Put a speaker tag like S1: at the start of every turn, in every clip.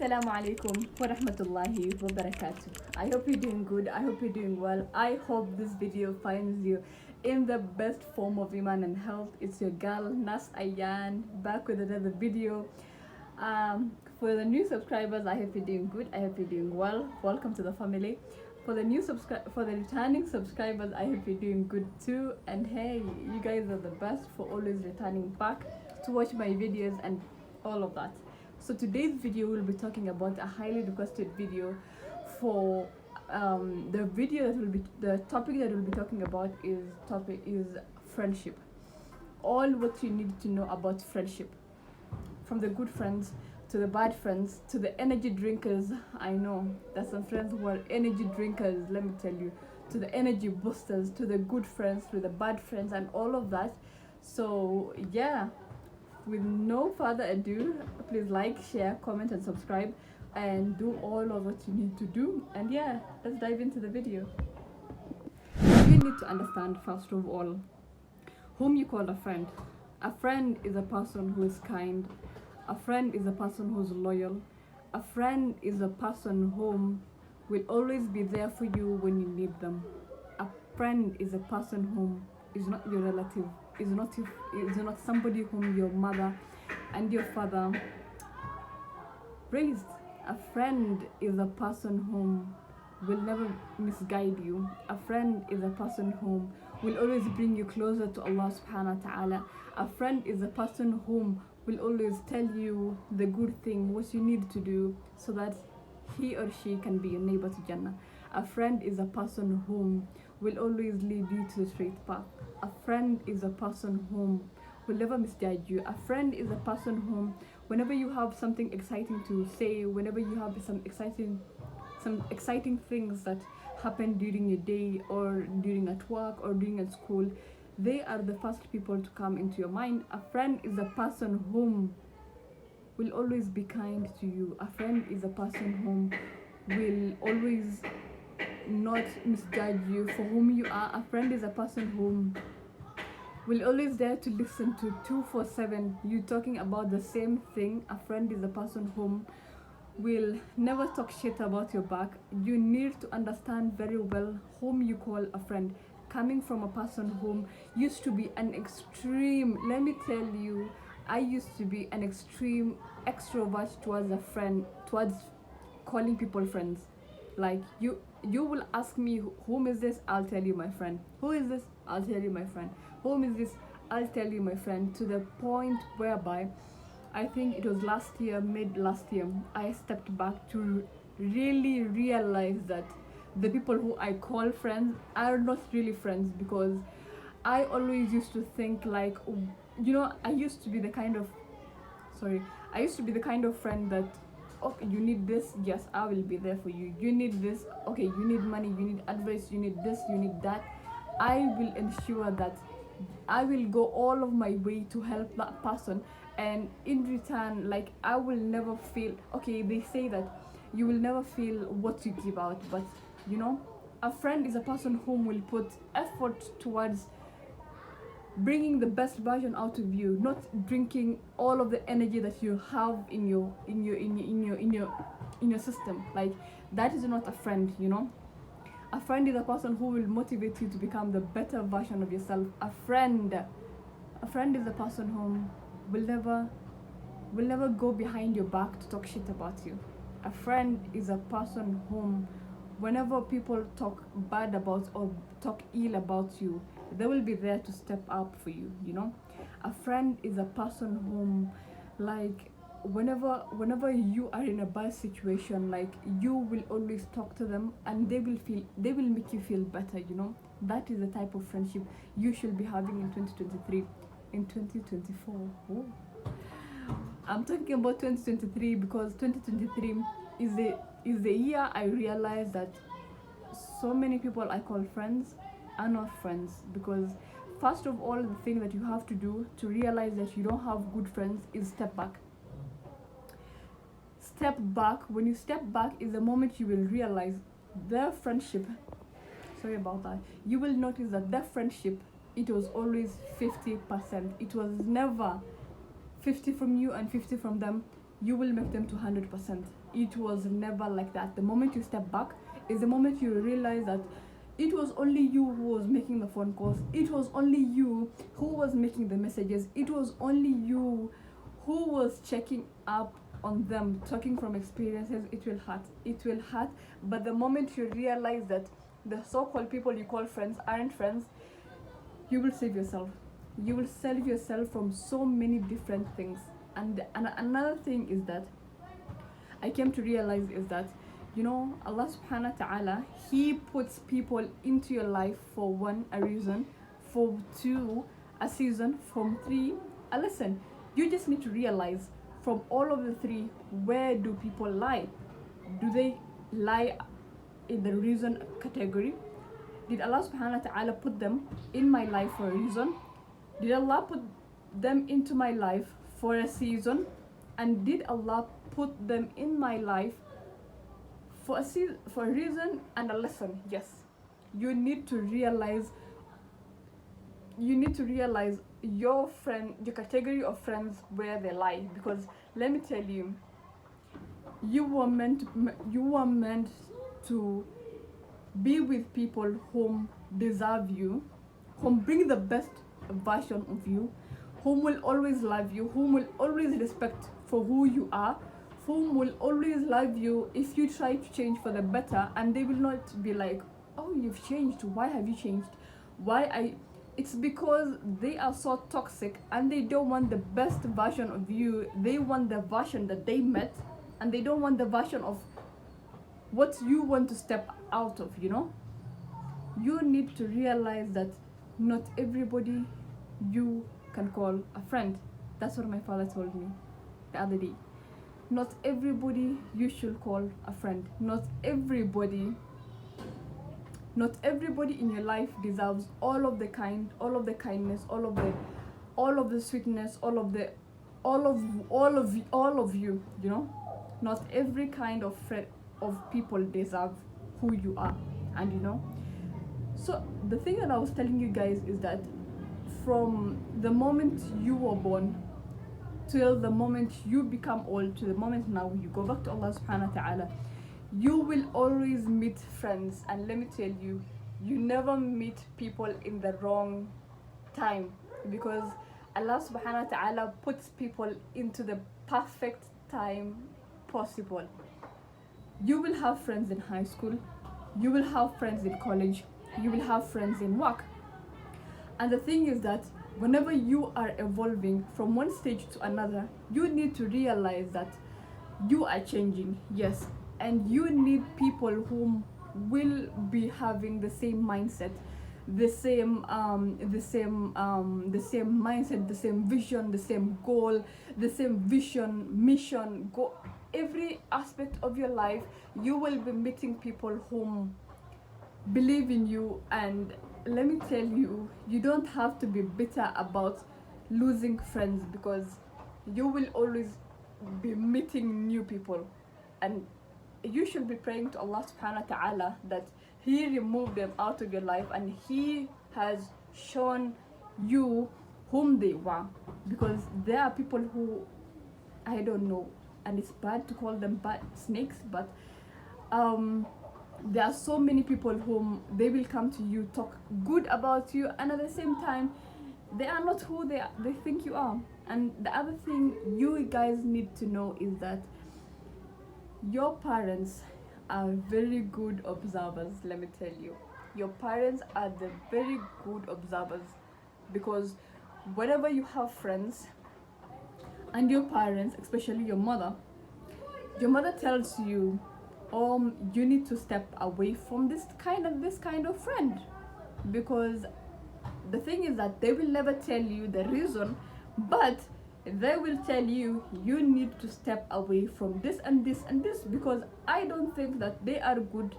S1: Assalamu alaikum wa rahmatullahi wa barakatuh. I hope you're doing good. I hope you're doing well. I hope this video finds you in the best form of iman and health. It's your girl Nas Ayan back with another video. For the new subscribers, I hope you're doing good. I hope you're doing well. Welcome to the family. For the returning subscribers, I hope you're doing good too. And hey, you guys are the best for always returning back to watch my videos and all of that. So today's video will be talking about a highly requested video. For the topic that we'll be talking about is friendship. All what you need to know about friendship, from the good friends to the bad friends to the energy drinkers. I know there's some friends who are energy drinkers, let me tell you, to the energy boosters, to the good friends, to the bad friends, and all of that. So yeah, with no further ado, please like, share, comment, and subscribe, and do all of what you need to do. And yeah, let's dive into the video. You need to understand, first of all, whom you call a friend. A friend is a person who is kind. A friend is a person who's loyal. A friend is a person whom will always be there for you when you need them. A friend is a person whom is not your relative, is not somebody whom your mother and your father raised. A friend is a person whom will never misguide you. A friend is a person whom will always bring you closer to Allah subhanahu wa ta'ala. A friend is a person whom will always tell you the good thing, what you need to do, so that he or she can be your neighbor to Jannah. A friend is a person whom will always lead you to the straight path. A friend is a person whom will never misguide you. A friend is a person whom, whenever you have something exciting to say, whenever you have some exciting things that happen during your day or during at work or during at school, they are the first people to come into your mind. A friend is a person whom will always be kind to you. A friend is a person whom will always not misguide you for whom you are. A friend is a person whom will always there to listen to 247 you talking about the same thing. A friend is a person whom will never talk shit about your back. You need to understand very well whom you call a friend. Coming from a person whom used to be an extreme, let me tell you, I used to be an extreme extrovert towards a friend, towards calling people friends. Like you will ask me, whom is this? I'll tell you, my friend. Who is this? I'll tell you, my friend. Whom is this? I'll tell you, my friend. To the point whereby I think it was mid last year, I stepped back to really realize that the people who I call friends are not really friends, because I always used to think like, I used to be the kind of friend that, okay, you need this, yes, I will be there for you. You need this, okay, you need money, you need advice, you need this, you need that. I will ensure that I will go all of my way to help that person, and in return, like, I will never feel, okay, they say that you will never feel what you give out, but a friend is a person whom will put effort towards bringing the best version out of you, not drinking all of the energy that you have in your system. Like, that is not a friend. A friend is a person who will motivate you to become the better version of yourself. A friend is a person whom will never go behind your back to talk shit about you. A friend is a person whom, whenever people talk bad about or talk ill about you, they will be there to step up for you. A friend is a person whom, like, whenever you are in a bad situation, like, you will always talk to them, and they will make you feel better. That is the type of friendship you should be having in 2023. In 2024, I'm talking about 2023 because 2023 is the year I realized that so many people I call friends are not friends. Because first of all, the thing that you have to do to realize that you don't have good friends is step back. When you step back is the moment you will realize their friendship, sorry about that, you will notice that their friendship, it was always 50%. It was never 50 from you and 50 from them. you will make them to 100%. It was never like that. The moment you step back is the moment you realize that it was only you who was making the phone calls. It was only you who was making the messages. It was only you who was checking up on them. Talking from experiences, it will hurt. It will hurt. But the moment you realize that the so-called people you call friends aren't friends, you will save yourself. You will save yourself from so many different things. And another thing is that I came to realize is that, you know, Allah subhanahu wa ta'ala, He puts people into your life for one, a reason, for two, a season, from three, a lesson. You just need to realize from all of the three, where do people lie? Do they lie in the reason category? Did Allah subhanahu wa ta'ala put them in my life for a reason? Did Allah put them into my life for a season? And did Allah put them in my life for a reason and a lesson? Yes. You need to realize your category of friends, where they lie. Because let me tell you, you were meant to be with people whom deserve you, whom bring the best version of you, whom will always love you, whom will always respect for who you are, whom will always love you if you try to change for the better, and they will not be like, oh, you've changed, why have you changed, it's because they are so toxic and they don't want the best version of you. They want the version that they met, and they don't want the version of what you want to step out of, you know. You need to realize that not everybody you can call a friend. That's what my father told me the other day. Not everybody you should call a friend. Not everybody in your life deserves all of the kindness, all of the sweetness, all of you, you know. Not every kind of friend of people deserve who you are. And you know, so the thing that I was telling you guys is that from the moment you were born till the moment you become old, to the moment now you go back to Allah subhanahu wa ta'ala, you will always meet friends. And let me tell you, you never meet people in the wrong time, because Allah subhanahu wa ta'ala puts people into the perfect time possible. You will have friends in high school, you will have friends in college, you will have friends in work. And the thing is that whenever you are evolving from one stage to another, you need to realize that you are changing, yes, and you need people whom will be having the same mindset, the same mindset, the same vision, the same goal, the same mission, go every aspect of your life. You will be meeting people whom believe in you. And let me tell you, you don't have to be bitter about losing friends, because you will always be meeting new people. And you should be praying to Allah subhanahu wa ta'ala that He removed them out of your life, and He has shown you whom they were. Because there are people who, I don't know, and it's bad to call them bad snakes, but there are so many people whom they will come to you, talk good about you, and at the same time they are not who they think you are. And the other thing you guys need to know is that your parents are very good observers. Let me tell you, your parents are the very good observers, because whenever you have friends and your parents, especially your mother tells you, you need to step away from this kind of friend. Because the thing is that they will never tell you the reason, but they will tell you, you need to step away from this and this and this, because I don't think that they are good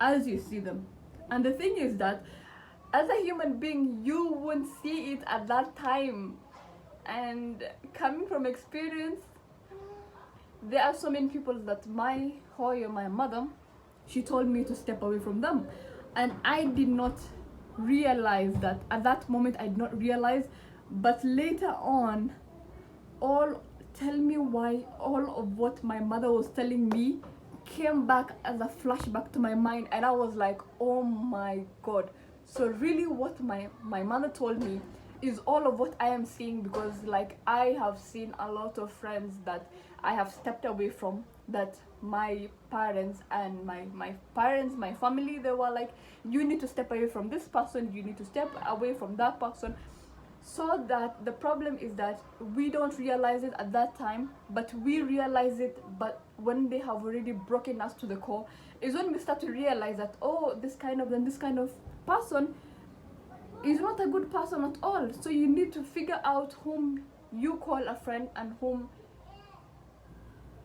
S1: as you see them. And the thing is that as a human being, you won't see it at that time. And coming from experience, there are so many people that my mother, she told me to step away from them, and I did not realize that at that moment. I did not realize, but later on, all tell me why all of what my mother was telling me came back as a flashback to my mind, and I was like, oh my god. So really what my mother told me is all of what I am seeing, because like I have seen a lot of friends that I have stepped away from, that my parents and my parents, my family, they were like, you need to step away from this person, you need to step away from that person. So that the problem is that we don't realize it at that time, but we realize it, but when they have already broken us to the core is when we start to realize that, oh, this kind of person is not a good person at all. So you need to figure out whom you call a friend and whom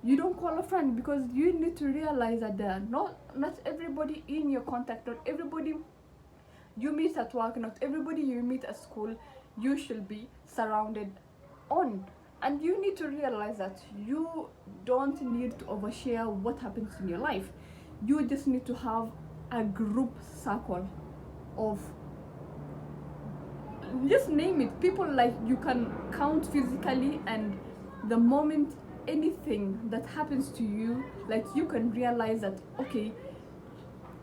S1: you don't call a friend, because you need to realize that there are not everybody in your contact, not everybody you meet at work, not everybody you meet at school you should be surrounded on. And you need to realize that you don't need to overshare what happens in your life. You just need to have a group circle of, just name it, people like you can count physically, and the moment anything that happens to you, like you can realize that, okay,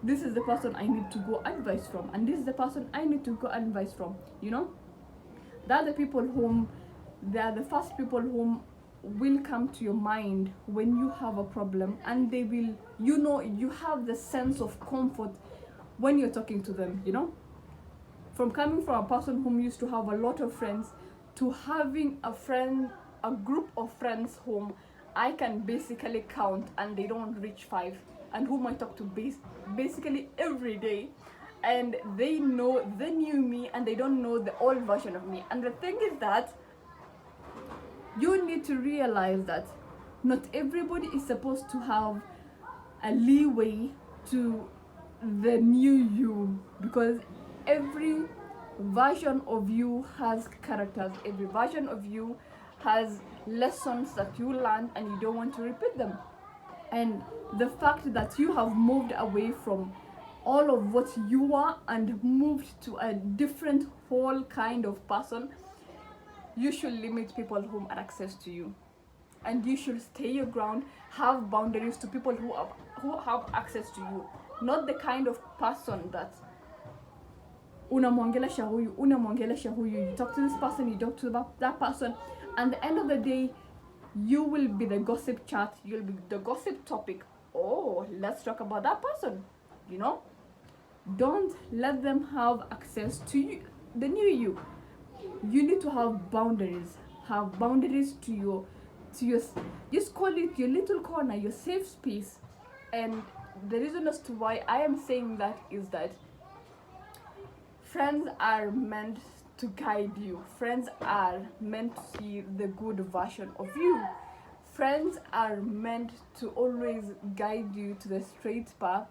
S1: this is the person I need to go advice from, and this is the person I need to go advice from. They are the first people whom will come to your mind when you have a problem, and they will, you have the sense of comfort when you're talking to them. From coming from a person whom used to have a lot of friends to having a group of friends whom I can basically count and they don't reach 5, and whom I talk to basically every day, and they know the new me and they don't know the old version of me. And the thing is that you need to realize that not everybody is supposed to have a leeway to the new you, because every version of you has characters, every version of you has lessons that you learned and you don't want to repeat them. And the fact that you have moved away from all of what you are and moved to a different whole kind of person, you should limit people who have access to you, and you should stay your ground, have boundaries to people who have access to you, not the kind of person that unamwongelesha huyu, you talk to this person, you talk to that person, and at the end of the day you will be the gossip chat, you'll be the gossip topic. Oh, let's talk about that person. Don't let them have access to you, the new you. You need to have boundaries to your just call it your little corner, your safe space. And the reason as to why I am saying that is that friends are meant to guide you. Friends are meant to see the good version of you. Friends are meant to always guide you to the straight path.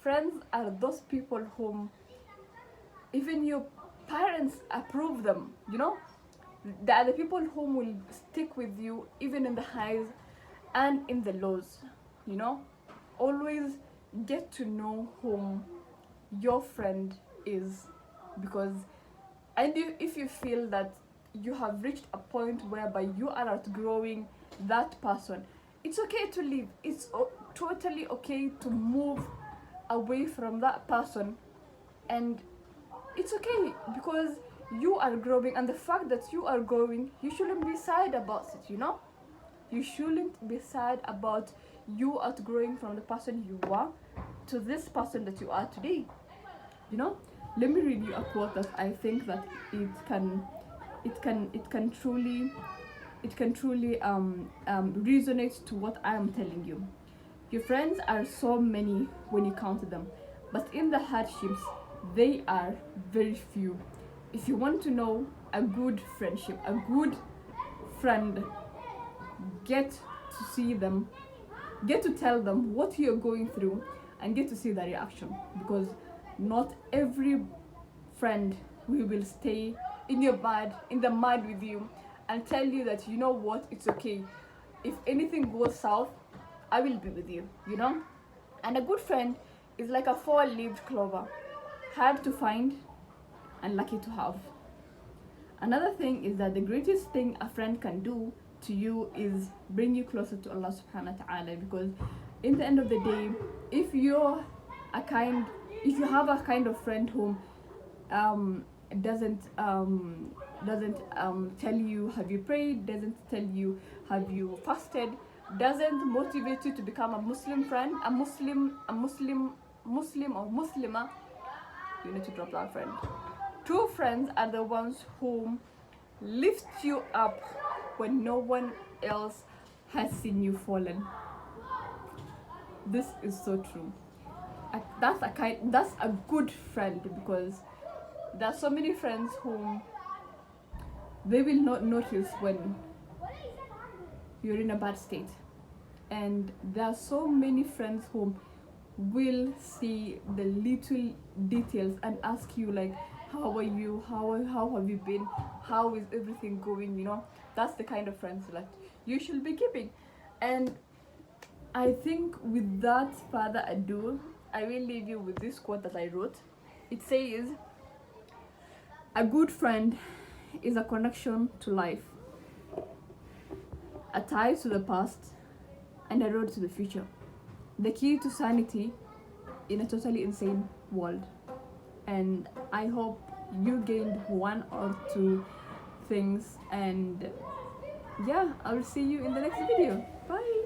S1: Friends are those people whom even your parents approve them. They are the people whom will stick with you even in the highs and in the lows. Always get to know whom your friend is, because if you feel that you have reached a point whereby you are outgrowing that person, it's okay to leave. It's totally okay to move away from that person, and it's okay, because you are growing, and the fact that you are growing, you shouldn't be sad about it. You shouldn't be sad about you outgrowing from the person you were to this person that you are today. Let me read you a quote that I think that it can truly resonate to what I am telling you. Your friends are so many when you count them, but in the hardships they are very few. If you want to know a good friendship, a good friend, get to see them, get to tell them what you're going through, and get to see the reaction, because not every friend will stay in the mud with you and tell you that, what, it's okay. If anything goes south, I will be with you. And a good friend is like a 4-leaved clover, hard to find and lucky to have. Another thing is that the greatest thing a friend can do to you is bring you closer to Allah subhanahu wa ta'ala, because in the end of the day, if you have a kind of friend whom doesn't tell you have you prayed, doesn't tell you have you fasted, doesn't motivate you to become a Muslim friend, a Muslim or Muslima, you need to drop that friend. True friends are the ones who lift you up when no one else has seen you fallen. This is so true. That's a good friend, because there are so many friends whom they will not notice when you're in a bad state, and there are so many friends whom will see the little details and ask you like, how are you, how have you been, how is everything going, you know. That's the kind of friends that you should be keeping. And I think with that further ado, I will leave you with this quote that I wrote. It says, a good friend is a connection to life, a tie to the past, and a road to the future. The key to sanity in a totally insane world. And I hope you gained one or two things, and yeah, I will see you in the next video. Bye.